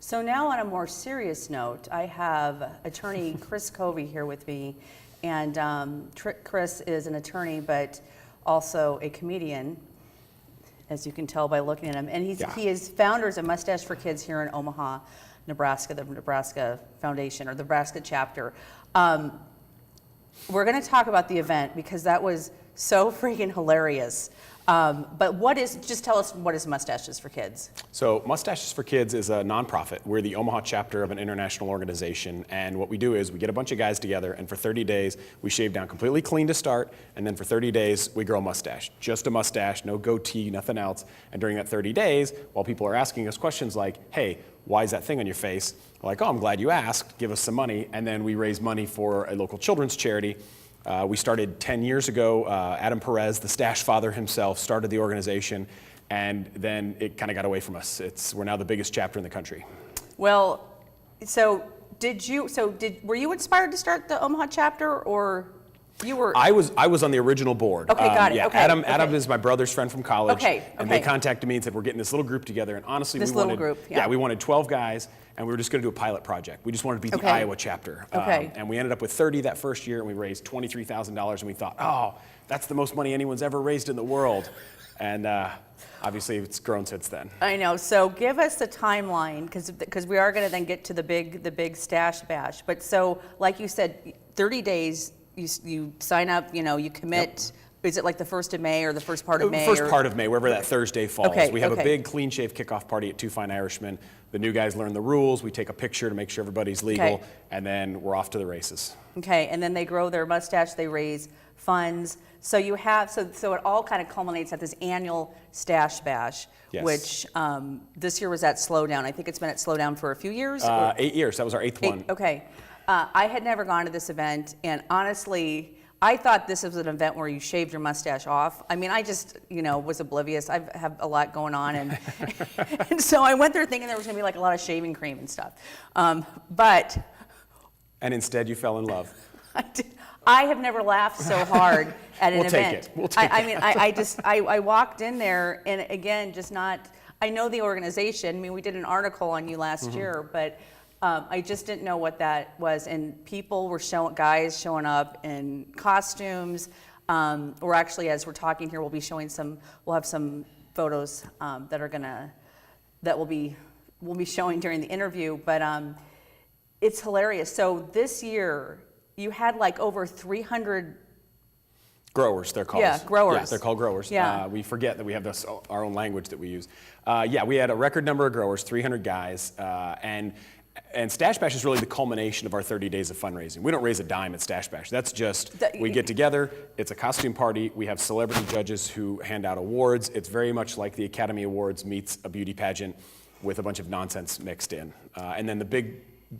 So now on a more serious note, I have attorney Chris Covey here with me. And Chris is an attorney, but also a comedian, as you can tell by looking at him. And he is founders of Mustache for Kids here in Omaha, Nebraska, the Nebraska Foundation, or the Nebraska chapter. We're going to talk about the event because that was so freaking hilarious. But just tell us, what is Mustaches for Kids? So Mustaches for Kids is a nonprofit. We're the Omaha chapter of an international organization, and what we do is we get a bunch of guys together, and for 30 days we shave down completely clean to start, and then for 30 days we grow a mustache. Just a mustache, no goatee, nothing else. And during that 30 days, while people are asking us questions like, hey, why is that thing on your face? We're like, oh, I'm glad you asked, give us some money, and then we raise money for a local children's charity. We started 10 years ago. Adam Perez, the stash father himself, started the organization, and then it kind of got away from us. We're now the biggest chapter in the country. Well, were you inspired to start the Omaha chapter, or you were? I was on the original board. Okay, got it. Yeah, okay, Adam is my brother's friend from college. And they okay. contacted me and said, we're getting this little group together, and honestly, we wanted 12 guys, and we were just going to do a pilot project. We just wanted to be the Iowa chapter. And we ended up with 30 that first year, and we raised $23,000, and we thought, oh, that's the most money anyone's ever raised in the world. And obviously, it's grown since then. I know. So give us the timeline, because we are going to then get to the big stash bash. But so, like you said, 30 days, you sign up, you commit. Yep. Is it like the 1st of May or the first part of May? First part of May, wherever that Thursday falls. We have a okay. big clean shave kickoff party at Two Fine Irishmen. The new guys learn the rules. We take a picture to make sure everybody's legal, and then we're off to the races. Okay, and then they grow their mustache. They raise funds. So you have so it all kind of culminates at this annual stash bash, which this year was at Slowdown. I think it's been at Slowdown for a few years. 8 years. That was our 8th one. Okay, I had never gone to this event, and honestly, I thought this was an event where you shaved your mustache off. I mean, I just, was oblivious. I have a lot going on, and so I went there thinking there was going to be like a lot of shaving cream and stuff. And instead, you fell in love. I have never laughed so hard at an event. We'll take it. I walked in there, and again, I know the organization. I mean, we did an article on you last year, but I just didn't know what that was, and people were guys showing up in costumes. We're actually, as we're talking here, we'll have some photos that we'll be showing during the interview. But it's hilarious. So this year you had like over 300 growers, they're called. Yeah, growers. Yeah, they're called growers. Yeah. We forget that we have our own language that we use. We had a record number of growers, 300 guys, and Stash Bash is really the culmination of our 30 days of fundraising. We don't raise a dime at Stash Bash. That's just, we get together, it's a costume party, we have celebrity judges who hand out awards. It's very much like the Academy Awards meets a beauty pageant with a bunch of nonsense mixed in. And then the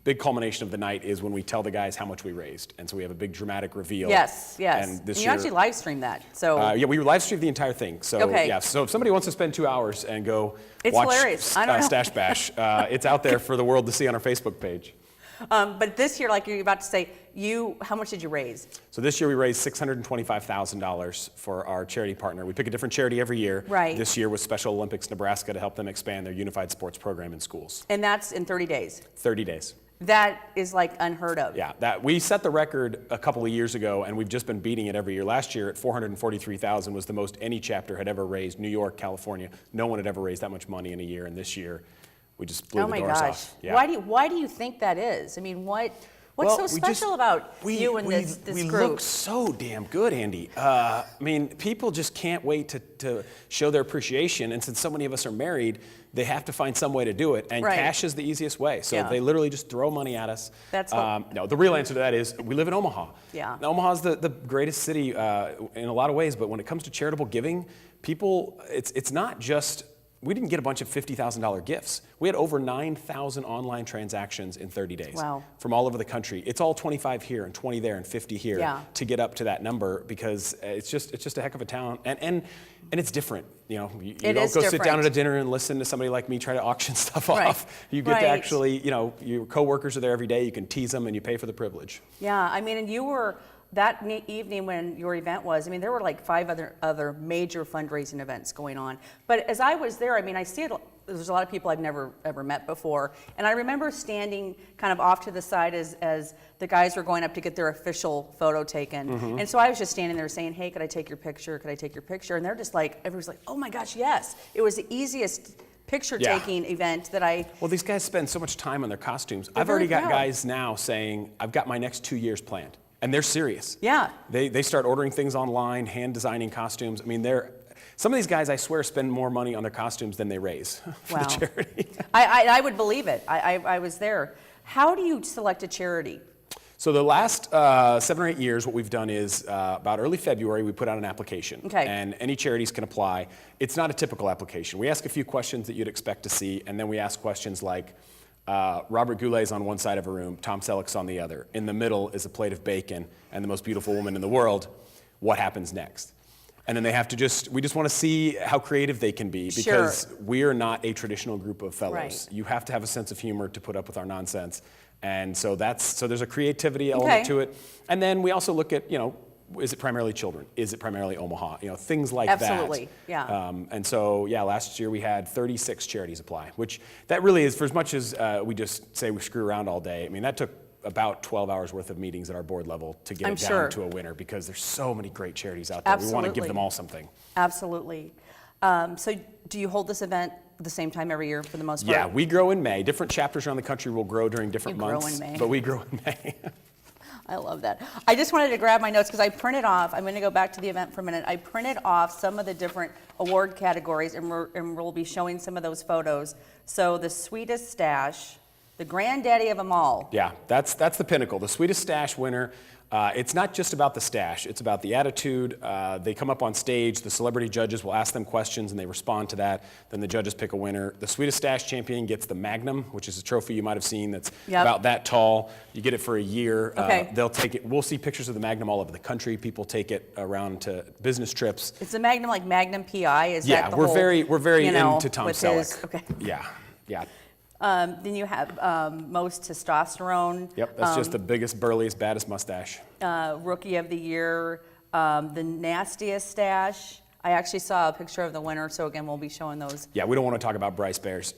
big culmination of the night is when we tell the guys how much we raised. And so we have a big dramatic reveal. Yes. And you actually live stream that. So we live streamed the entire thing. So so if somebody wants to spend 2 hours and go watch Stash Bash, it's out there for the world to see on our Facebook page. But this year, like you're about to say, how much did you raise? So this year we raised $625,000 for our charity partner. We pick a different charity every year. Right. This year was Special Olympics Nebraska to help them expand their unified sports program in schools. And that's in 30 days? 30 days. That is like unheard of. Yeah, we set the record a couple of years ago, and we've just been beating it every year. Last year at $443,000 was the most any chapter had ever raised. New York, California, no one had ever raised that much money in a year, and this year we just blew the doors off. Yeah. Why do you think that is? I mean, what's so special about you and this group? We look so damn good, Andy. I mean, people just can't wait to show their appreciation, and since so many of us are married, they have to find some way to do it, and cash is the easiest way. So they literally just throw money at us. No, the real answer to that is we live in Omaha. Yeah. Now, Omaha's the greatest city in a lot of ways, but when it comes to charitable giving, people, it's not just, we didn't get a bunch of $50,000 gifts. We had over 9,000 online transactions in 30 days from all over the country. It's all 25 here and 20 there and 50 here to get up to that number, because it's just a heck of a town, and it's different. You don't go sit down at a dinner and listen to somebody like me try to auction stuff off. You get to actually, your coworkers are there every day. You can tease them, and you pay for the privilege. Yeah, I mean, and you were. That evening when your event was, I mean, there were like 5 other major fundraising events going on. But as I was there, I mean, I see it there's a lot of people I've never ever met before. And I remember standing kind of off to the side as the guys were going up to get their official photo taken. And so I was just standing there saying, hey, could I take your picture? Could I take your picture? And they're just like, everyone's like, oh my gosh, yes. It was the easiest picture taking event that I. Well, these guys spend so much time on their costumes. I've very already got proud. guys now saying, I've got my next 2 years planned. And they're serious. Yeah. They start ordering things online, hand designing costumes. I mean, some of these guys, I swear, spend more money on their costumes than they raise for the charity. I would believe it. I was there. How do you select a charity? So the last 7 or 8 years, what we've done is about early February, we put out an application. Okay. And any charities can apply. It's not a typical application. We ask a few questions that you'd expect to see, and then we ask questions like, Robert Goulet's on one side of a room, Tom Selleck's on the other. In the middle is a plate of bacon and the most beautiful woman in the world. What happens next? And then they have to we just want to see how creative they can be, because we are not a traditional group of fellows. Right. You have to have a sense of humor to put up with our nonsense. And so there's a creativity element to it. And then we also look at, is it primarily children? Is it primarily Omaha? Things like that. Absolutely, yeah. And so, last year we had 36 charities apply, which that really is, for as much as we just say we screw around all day, I mean, that took about 12 hours worth of meetings at our board level to get it down to a winner, because there's so many great charities out there. Absolutely. We want to give them all something. Absolutely. So do you hold this event the same time every year for the most part? Yeah, we grow in May. Different chapters around the country will grow during different months. Grow in May. But we grow in May. I love that. I just wanted to grab my notes because I printed off, I'm going to go back to the event for a minute. I printed off some of the different award categories, and we'll be showing some of those photos. So the sweetest stash, the granddaddy of them all. Yeah, that's the pinnacle. The sweetest stash winner. It's not just about the stash, it's about the attitude. They come up on stage, the celebrity judges will ask them questions and they respond to that. Then the judges pick a winner. The sweetest stash champion gets the Magnum, which is a trophy you might have seen that's about that tall. You get it for a year. They'll take it. We'll see pictures of the Magnum all over the country. People take it around to business trips. It's the Magnum like Magnum PI? Is that the we're whole, very into Tom with Selleck. Yeah. Then you have most testosterone. Yep, that's just the biggest, burliest, baddest mustache. Rookie of the year, the nastiest stash. I actually saw a picture of the winner, so again, we'll be showing those. Yeah, we don't want to talk about Bryce Bears.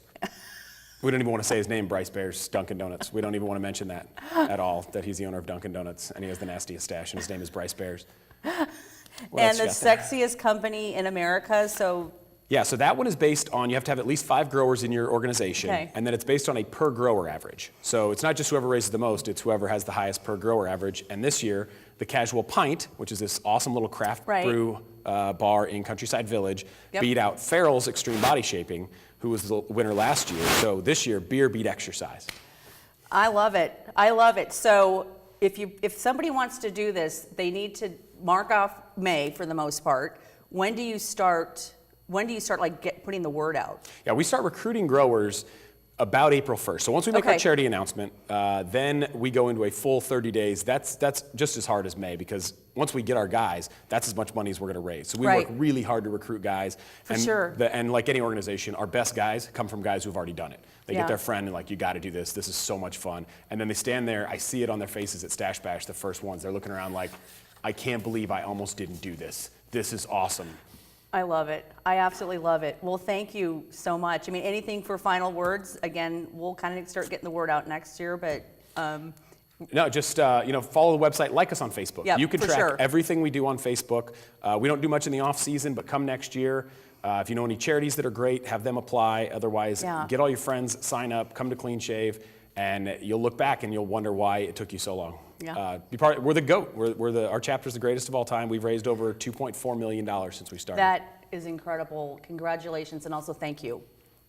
We don't even want to say his name, Bryce Bears, Dunkin' Donuts. We don't even want to mention that at all, that he's the owner of Dunkin' Donuts, and he has the nastiest stash, and his name is Bryce Bears. And the sexiest company in America, so... Yeah, so that one is based on, you have to have at least 5 growers in your organization, and then it's based on a per grower average. So it's not just whoever raises the most, it's whoever has the highest per grower average. And this year, the Casual Pint, which is this awesome little craft brew bar in Countryside Village, beat out Farrell's Extreme Body Shaping, who was the winner last year. So this year, beer beat exercise. I love it. I love it. So if somebody wants to do this, they need to mark off May for the most part. When do you start like putting the word out? Yeah, we start recruiting growers about April 1st. So once we make our charity announcement, then we go into a full 30 days. That's just as hard as May, because once we get our guys, that's as much money as we're going to raise. So we work really hard to recruit guys. And like any organization, our best guys come from guys who've already done it. They get their friend and like, you got to do this. This is so much fun. And then they stand there. I see it on their faces at Stash Bash, the first ones. They're looking around like, I can't believe I almost didn't do this. This is awesome. I love it. I absolutely love it. Well, thank you so much. I mean, anything for final words? Again, we'll kind of start getting the word out next year, but... No, just follow the website, like us on Facebook. Yep, you can track everything we do on Facebook. We don't do much in the off season, but come next year, if you know any charities that are great, have them apply. Otherwise, get all your friends, sign up, come to Clean Shave, and you'll look back and you'll wonder why it took you so long. We're the GOAT. Our chapter's the greatest of all time. We've raised over $2.4 million since we started. That is incredible. Congratulations, and also thank you.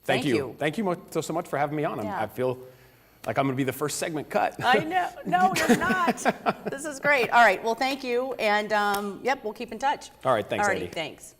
Thank you. Thank you so much for having me on. I feel like I'm going to be the first segment cut. I know. No, you're not. This is great. All right. Well, thank you. And, we'll keep in touch. All right. Thanks, All right. Eddie. Thanks.